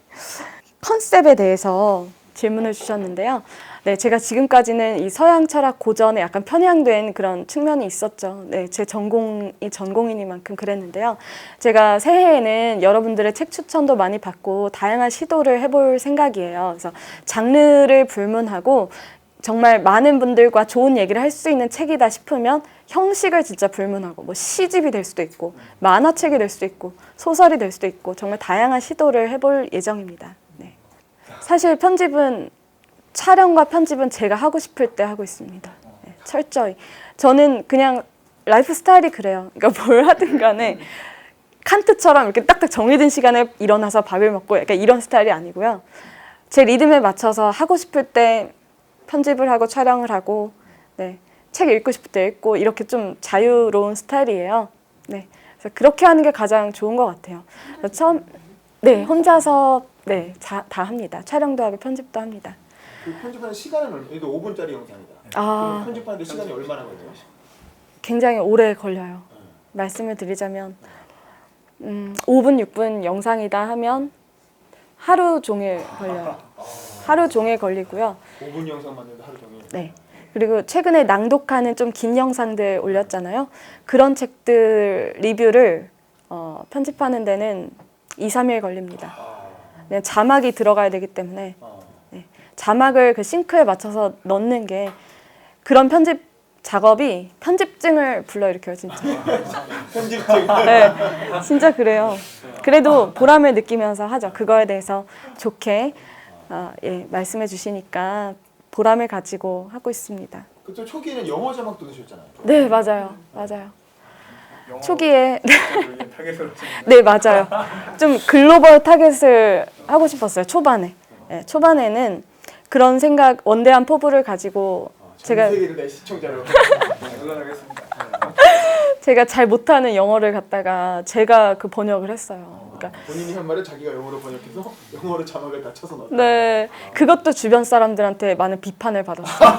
컨셉에 대해서 질문을 주셨는데요. 네, 제가 지금까지는 이 서양 철학 고전에 약간 편향된 그런 측면이 있었죠. 네, 제 전공이 전공이니만큼 그랬는데요. 제가 새해에는 여러분들의 책 추천도 많이 받고 다양한 시도를 해볼 생각이에요. 그래서 장르를 불문하고 정말 많은 분들과 좋은 얘기를 할 수 있는 책이다 싶으면 형식을 진짜 불문하고 뭐 시집이 될 수도 있고 만화책이 될 수도 있고 소설이 될 수도 있고 정말 다양한 시도를 해볼 예정입니다. 네. 사실 촬영과 편집은 제가 하고 싶을 때 하고 있습니다. 네, 철저히. 저는 그냥 라이프 스타일이 그래요. 그러니까 뭘 하든 간에 칸트처럼 이렇게 딱딱 정해진 시간에 일어나서 밥을 먹고 약간 이런 스타일이 아니고요. 제 리듬에 맞춰서 하고 싶을 때 편집을 하고 촬영을 하고 네, 책 읽고 싶을 때 읽고 이렇게 좀 자유로운 스타일이에요. 네, 그래서 그렇게 하는 게 가장 좋은 것 같아요. 네, 혼자서 네, 다 합니다. 촬영도 하고 편집도 합니다. 그 편집하는 시간은 얼마? 이게 5분짜리 영상이다. 아, 편집하는데 시간이 얼마나 걸려요? 굉장히 오래 걸려요. 말씀을 드리자면 5분, 6분 영상이다 하면 하루 종일 걸려요. 하루 종일 걸리고요. 5분 영상 만드는데 하루 종일. 네. 그리고 최근에 낭독하는 좀 긴 영상들 올렸잖아요. 그런 책들 리뷰를 편집하는 데는 2, 3일 걸립니다. 그냥 자막이 들어가야 되기 때문에 네. 자막을 그 싱크에 맞춰서 넣는 게 그런 편집 작업이 편집증을 불러일으켜요, 진짜. 편집증. 네, 진짜 그래요. 그래도 보람을 느끼면서 하죠. 그거에 대해서 좋게 예, 말씀해 주시니까 보람을 가지고 하고 있습니다. 그때 초기에는 영어 자막도 넣으셨잖아요. 네, 맞아요. 초기에 타겟을 네, 맞아요. 좀 글로벌 타겟을 하고 싶었어요. 초반에. 네, 초반에는 그런 생각, 원대한 포부를 가지고 전 세계를 내 시청자로 연락하겠습니다. 제가 잘 못하는 영어를 갖다가 제가 그 번역을 했어요. 그러니까 본인이 한 말을 자기가 영어로 번역해서 영어로 자막을 다 쳐서 넣었다. 네, 그것도 주변 사람들한테 많은 비판을 받았어요.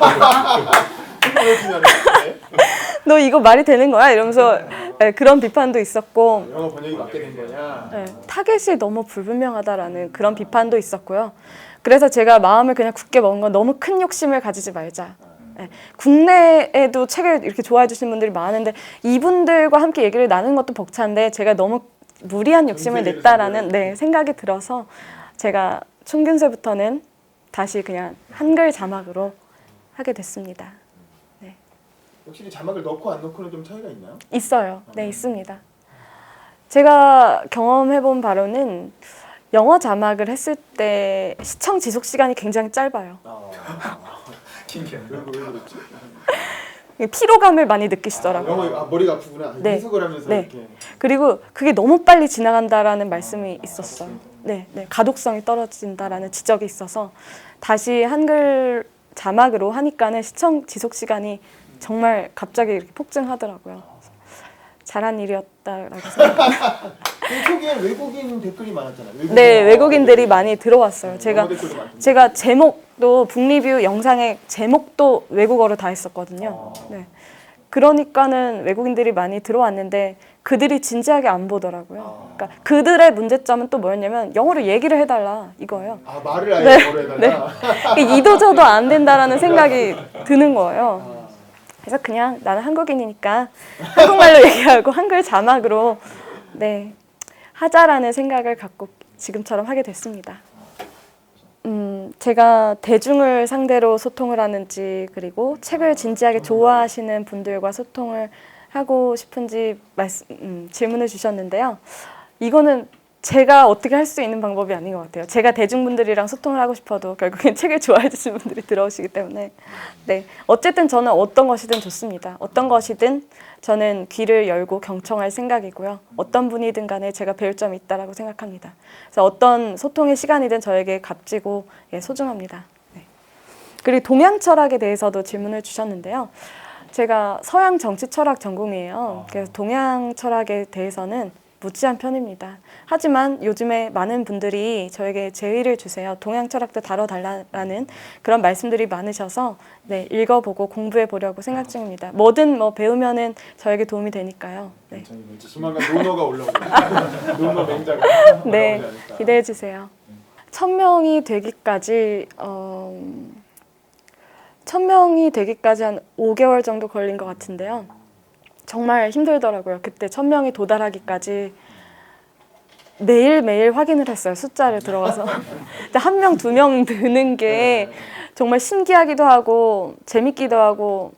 너 이거 말이 되는 거야? 이러면서 네, 그런 비판도 있었고 영어 번역이 맞게 된 거냐? 네, 타겟이 너무 불분명하다라는 그런 비판도 있었고요. 그래서 제가 마음을 그냥 굳게 먹은 건 너무 큰 욕심을 가지지 말자. 네, 국내에도 책을 이렇게 좋아해 주시는 분들이 많은데 이분들과 함께 얘기를 나누는 것도 벅찬데 제가 너무 무리한 욕심을 냈다라는 네, 생각이 들어서 제가 총균세부터는 다시 그냥 한글 자막으로 하게 됐습니다. 확실히 자막을 넣고 안 넣고는 좀 차이가 있나요? 있어요. 네, 있습니다. 제가 경험해본 바로는 영어 자막을 했을 때 시청 지속 시간이 굉장히 짧아요. 신기한데. 왜 그렇지? 피로감을 많이 느끼시더라고요. 영어 머리가 아프구나. 네. 해석을 하면서 네. 이렇게. 그리고 그게 너무 빨리 지나간다라는 말씀이 있었어요. 네, 네, 가독성이 떨어진다라는 지적이 있어서 다시 한글 자막으로 하니까는 시청 지속 시간이 정말 갑자기 이렇게 폭증하더라고요. 잘한 일이었다라고 생각합니다. 그 초기엔 외국인 댓글이 많았잖아요. 네, 외국인들이 많이 들어왔어요. 영어 댓글도 많던데. 제가 제목도 북리뷰 영상의 제목도 외국어로 다 했었거든요. 네. 그러니까는 외국인들이 많이 들어왔는데 그들이 진지하게 안 보더라고요. 그러니까 그들의 문제점은 또 뭐였냐면 영어로 얘기를 해달라 이거예요. 아 말을 아예 네. 영어로 해달라. 네. 이도저도 안 된다라는 생각이 드는 거예요. 그래서 그냥 나는 한국인이니까 한국말로 얘기하고 한글 자막으로 네 하자라는 생각을 갖고 지금처럼 하게 됐습니다. 제가 대중을 상대로 소통을 하는지 그리고 책을 진지하게 좋아하시는 분들과 소통을 하고 싶은지 질문을 주셨는데요. 이거는 제가 어떻게 할 수 있는 방법이 아닌 것 같아요. 제가 대중분들이랑 소통을 하고 싶어도 결국엔 책을 좋아해 주시는 분들이 들어오시기 때문에 네 어쨌든 저는 어떤 것이든 좋습니다. 어떤 것이든 저는 귀를 열고 경청할 생각이고요. 어떤 분이든 간에 제가 배울 점이 있다라고 생각합니다. 그래서 어떤 소통의 시간이든 저에게 값지고 소중합니다. 네. 그리고 동양 철학에 대해서도 질문을 주셨는데요. 제가 서양 정치 철학 전공이에요. 그래서 동양 철학에 대해서는 무지한 편입니다. 하지만 요즘에 많은 분들이 저에게 제의를 주세요. 동양 철학도 다뤄달라는 그런 말씀들이 많으셔서 네, 읽어보고 공부해보려고 생각 중입니다. 뭐든 배우면은 저에게 도움이 되니까요. 네, 조만간 논어가 올라오고 논어 맹자가 네 올라오지 않을까. 기대해주세요. 1000명이 되기까지 1000명이 되기까지 한 5개월 정도 걸린 것 같은데요. 정말 힘들더라고요. 그때 1000명이 도달하기까지 매일매일 확인을 했어요. 숫자를 들어가서. 한 명, 두 명 드는 게 정말 신기하기도 하고 재밌기도 하고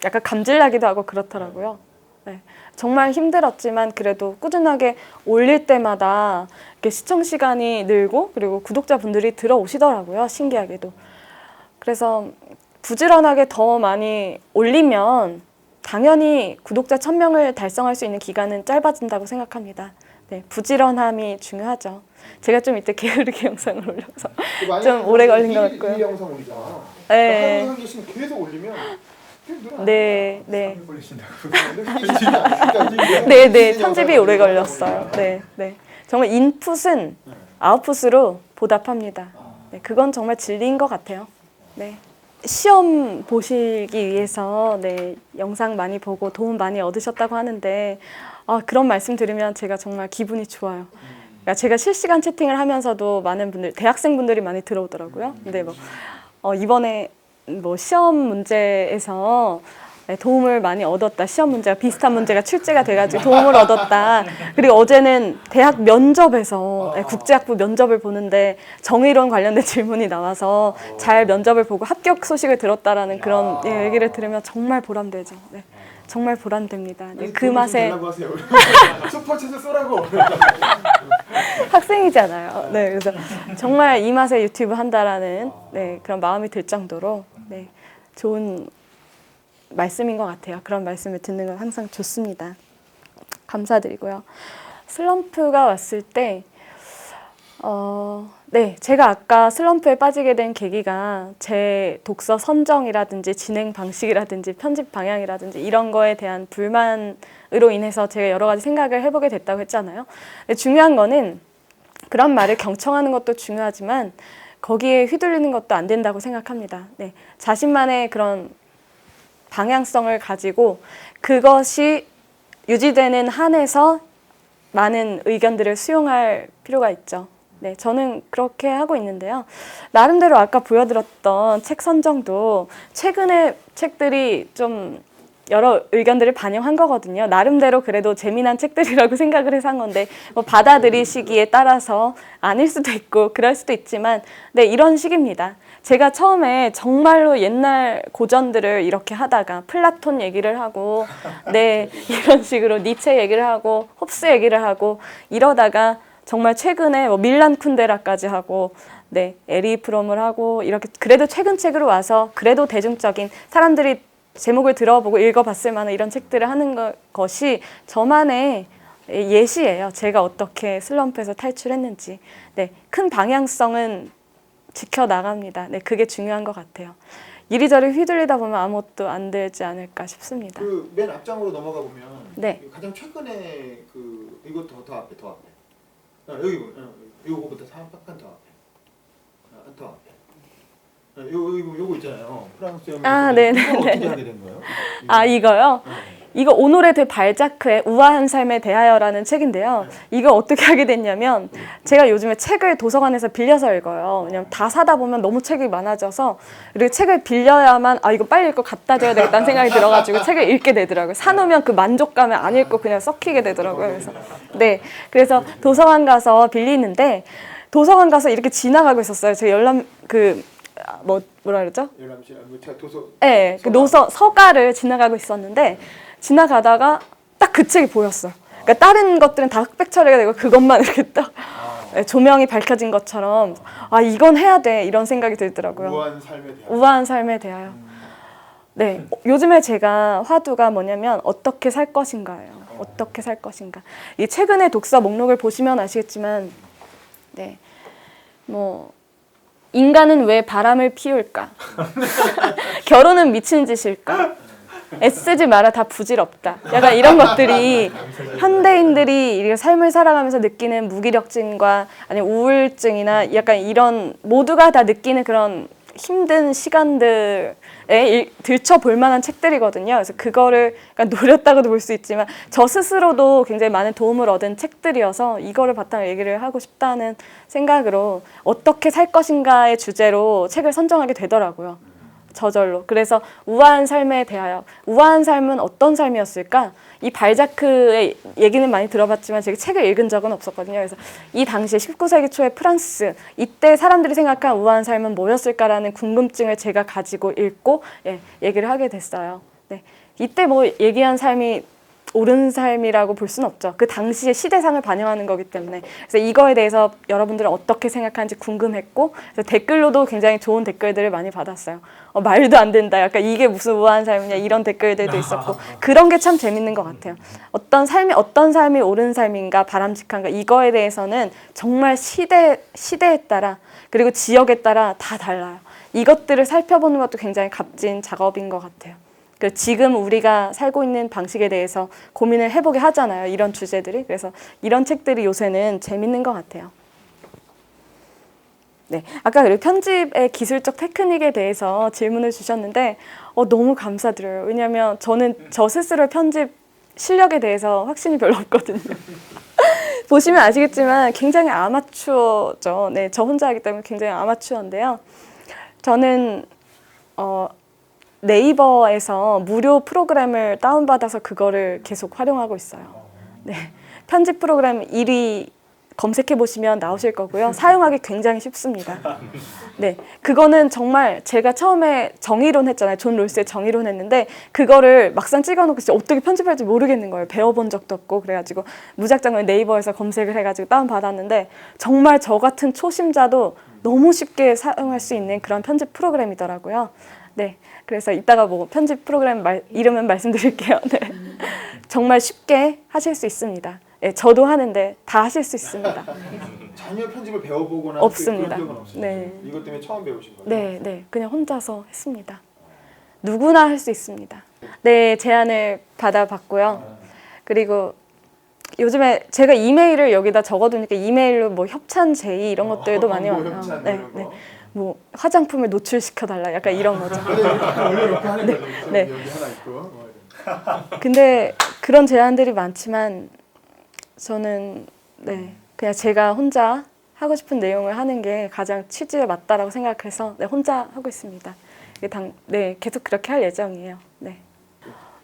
약간 감질나기도 하고 그렇더라고요. 네. 정말 힘들었지만 그래도 꾸준하게 올릴 때마다 이렇게 시청 시간이 늘고 그리고 구독자분들이 들어오시더라고요. 신기하게도. 그래서 부지런하게 더 많이 올리면 당연히 구독자 1000명을 달성할 수 있는 기간은 짧아진다고 생각합니다. 네, 부지런함이 중요하죠. 제가 좀 이때 게으르게 영상을 올려서 좀 오래 걸린 것 같고요. 이 영상 올리잖아요. 네. 한 개씩 계속 올리면 네, 네. 올리신다고. 네, 네. 편집이 오래 걸렸어요. 네, 네. 정말 인풋은 아웃풋으로 보답합니다. 네, 그건 정말 진리인 것 같아요. 네. 시험 보시기 위해서 네, 영상 많이 보고 도움 많이 얻으셨다고 하는데 그런 말씀 들으면 제가 정말 기분이 좋아요. 그러니까 제가 실시간 채팅을 하면서도 많은 분들, 대학생분들이 많이 들어오더라고요. 근데 이번에 시험 문제에서 도움을 많이 얻었다. 시험 문제가 비슷한 문제가 출제가 돼가지고 도움을 얻었다. 그리고 어제는 대학 면접에서 국제학부 면접을 보는데 정의론 관련된 질문이 나와서 잘 면접을 보고 합격 소식을 들었다라는 그런 얘기를 들으면 정말 보람되죠. 네. 정말 보람됩니다. 네, 그 맛에 슈퍼챗을 쏘라고. 학생이잖아요. 네, 그래서 정말 이 맛에 유튜브 한다라는 네, 그런 마음이 들 정도로 네, 좋은 말씀인 것 같아요. 그런 말씀을 듣는 건 항상 좋습니다. 감사드리고요. 슬럼프가 왔을 때 네, 제가 아까 슬럼프에 빠지게 된 계기가 제 독서 선정이라든지 진행 방식이라든지 편집 방향이라든지 이런 거에 대한 불만으로 인해서 제가 여러 가지 생각을 해보게 됐다고 했잖아요. 근데 중요한 거는 그런 말을 경청하는 것도 중요하지만 거기에 휘둘리는 것도 안 된다고 생각합니다. 네, 자신만의 그런 방향성을 가지고 그것이 유지되는 한에서 많은 의견들을 수용할 필요가 있죠. 네, 저는 그렇게 하고 있는데요. 나름대로 아까 보여드렸던 책 선정도 최근에 책들이 좀 여러 의견들을 반영한 거거든요. 나름대로 그래도 재미난 책들이라고 생각을 해서 한 건데 뭐 받아들이시기에 따라서 아닐 수도 있고 그럴 수도 있지만 네, 이런 식입니다. 제가 처음에 정말로 옛날 고전들을 이렇게 하다가 플라톤 얘기를 하고 네, 이런 식으로 니체 얘기를 하고 홉스 얘기를 하고 이러다가 정말 최근에 뭐 밀란 쿤데라까지 하고 네, 에리 프롬을 하고 이렇게 그래도 최근 책으로 와서 그래도 대중적인 사람들이 제목을 들어보고 읽어봤을 만한 이런 책들을 하는 것이 저만의 예시예요. 제가 어떻게 슬럼프에서 탈출했는지. 네, 큰 방향성은 지켜나갑니다. 네, 그게 중요한 것 같아요. 이리저리 휘둘리다 보면 아무것도 안 되지 않을까 싶습니다. 그 맨 앞장으로 넘어가 보면 네. 가장 최근에 그 이거 더 앞에 여기 요거부터 한칸 더 앞에 더 앞에 요거 있잖아요. 프랑스 영화. 아, 네네. 이거 어떻게 하게 된 거예요? 아, 이거요? 이거 오노레 드 발자크의 우아한 삶에 대하여라는 책인데요. 이거 어떻게 하게 됐냐면 제가 요즘에 책을 도서관에서 빌려서 읽어요. 왜냐면 다 사다 보면 너무 책이 많아져서 그리고 책을 빌려야만 아 이거 빨리 읽고 갖다 줘야 되겠다는 생각이 들어가지고 책을 읽게 되더라고요. 사놓으면 그 만족감에 안 읽고 그냥 썩히게 되더라고요. 그래서 네, 그래서 도서관 가서 빌리는데 도서관 가서 이렇게 지나가고 있었어요. 제가 열람 뭐라 그러죠? 제가 도서. 네, 그 서가를 지나가고 있었는데 지나가다가 딱 그 책이 보였어. 그러니까 다른 것들은 다 흑백 처리가 되고 그것만 이렇게 딱 조명이 밝혀진 것처럼 아 이건 해야 돼 이런 생각이 들더라고요. 우아한 삶에 대하여. 네, 요즘에 제가 화두가 뭐냐면 어떻게 살 것인가예요. 어떻게 살 것인가. 이 최근에 독서 목록을 보시면 아시겠지만, 네, 뭐. 인간은 왜 바람을 피울까? 결혼은 미친 짓일까? 애쓰지 마라 다 부질없다. 약간 이런 것들이 현대인들이 이 삶을 살아가면서 느끼는 무기력증과 아니면 우울증이나 약간 이런 모두가 다 느끼는 그런 힘든 시간들에 들춰볼 만한 책들이거든요. 그래서 그거를 노렸다고도 볼 수 있지만 저 스스로도 굉장히 많은 도움을 얻은 책들이어서 이거를 바탕으로 얘기를 하고 싶다는 생각으로 어떻게 살 것인가의 주제로 책을 선정하게 되더라고요. 저절로. 그래서 우아한 삶에 대하여 우아한 삶은 어떤 삶이었을까? 이 발자크의 얘기는 많이 들어봤지만 제가 책을 읽은 적은 없었거든요. 그래서 이 당시에 19세기 초의 프랑스 이때 사람들이 생각한 우아한 삶은 뭐였을까라는 궁금증을 제가 가지고 읽고 얘기를 하게 됐어요. 네. 이때 뭐 얘기한 삶이 옳은 삶이라고 볼 수는 없죠. 그 당시의 시대상을 반영하는 거기 때문에. 그래서 이거에 대해서 여러분들은 어떻게 생각하는지 궁금했고 그래서 댓글로도 굉장히 좋은 댓글들을 많이 받았어요. 말도 안 된다. 약간 이게 무슨 우아한 삶이냐 이런 댓글들도 있었고 그런 게 참 재밌는 것 같아요. 어떤 삶이 옳은 삶인가 바람직한가 이거에 대해서는 정말 시대에 따라 그리고 지역에 따라 다 달라요. 이것들을 살펴보는 것도 굉장히 값진 작업인 것 같아요. 지금 우리가 살고 있는 방식에 대해서 고민을 해보게 하잖아요. 이런 주제들이. 그래서 이런 책들이 요새는 재밌는 것 같아요. 네, 아까 그리고 편집의 기술적 테크닉에 대해서 질문을 주셨는데 너무 감사드려요. 왜냐하면 저는 저 스스로 편집 실력에 대해서 확신이 별로 없거든요. 보시면 아시겠지만 굉장히 아마추어죠. 네, 저 혼자 하기 때문에 굉장히 아마추어인데요. 저는 네이버에서 무료 프로그램을 다운받아서 그거를 계속 활용하고 있어요. 네, 편집 프로그램 1위 검색해 보시면 나오실 거고요. 사용하기 굉장히 쉽습니다. 네, 그거는 정말 제가 처음에 정의론 했잖아요. 존 롤스의 정의론 했는데 그거를 막상 찍어놓고 진짜 어떻게 편집할지 모르겠는 거예요. 배워본 적도 없고 그래가지고 무작정 네이버에서 검색을 해가지고 다운받았는데 정말 저 같은 초심자도 너무 쉽게 사용할 수 있는 그런 편집 프로그램이더라고요. 네, 그래서 이따가 뭐 편집 프로그램 이름은 말씀드릴게요. 네, 정말 쉽게 하실 수 있습니다. 네, 저도 하는데 다 하실 수 있습니다. 전혀 편집을 배워보거나 없습니다. 그런 적은 없어요. 네. 이것 때문에 처음 배우신 거예요? 네, 네, 그냥 혼자서 했습니다. 누구나 할 수 있습니다. 네, 제안을 받아봤고요. 그리고 요즘에 제가 이메일을 여기다 적어두니까 이메일로 뭐 협찬 제의 이런 것들도 많이 광고 와요. 협찬 네, 이런 거. 네. 뭐 화장품을 노출시켜달라 약간 이런 거죠. 원래 이렇게 하는 거죠. 네. 여기 하나 있고. 뭐 이런. 근데 그런 제안들이 많지만 저는 네 그냥 제가 혼자 하고 싶은 내용을 하는 게 가장 취지에 맞다라고 생각해서 네, 혼자 하고 있습니다. 네 계속 그렇게 할 예정이에요. 네.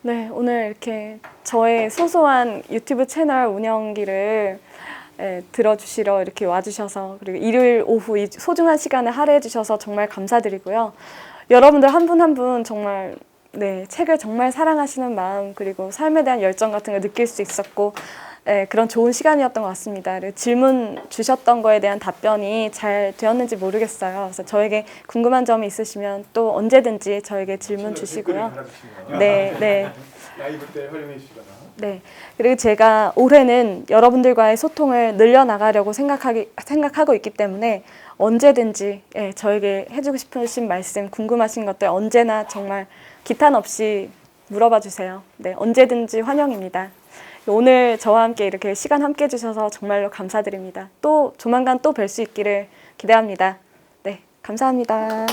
네 오늘 이렇게 저의 소소한 유튜브 채널 운영기를 들어주시러 이렇게 와주셔서 그리고 일요일 오후 이 소중한 시간을 할애해 주셔서 정말 감사드리고요. 여러분들 한 분 한 분 정말 네 책을 정말 사랑하시는 마음 그리고 삶에 대한 열정 같은 걸 느낄 수 있었고 그런 좋은 시간이었던 것 같습니다. 그리고 질문 주셨던 거에 대한 답변이 잘 되었는지 모르겠어요. 그래서 저에게 궁금한 점이 있으시면 또 언제든지 저에게 질문 주시고요. 네, 네. 라이브 때 활용해 주시거나. 네. 그리고 제가 올해는 여러분들과의 소통을 늘려나가려고 생각하고 있기 때문에 언제든지 저에게 해주고 싶으신 말씀, 궁금하신 것들 언제나 정말 기탄 없이 물어봐 주세요. 네, 언제든지 환영입니다. 오늘 저와 함께 이렇게 시간 함께 해주셔서 정말로 감사드립니다. 또 조만간 또 뵐 수 있기를 기대합니다. 네, 감사합니다.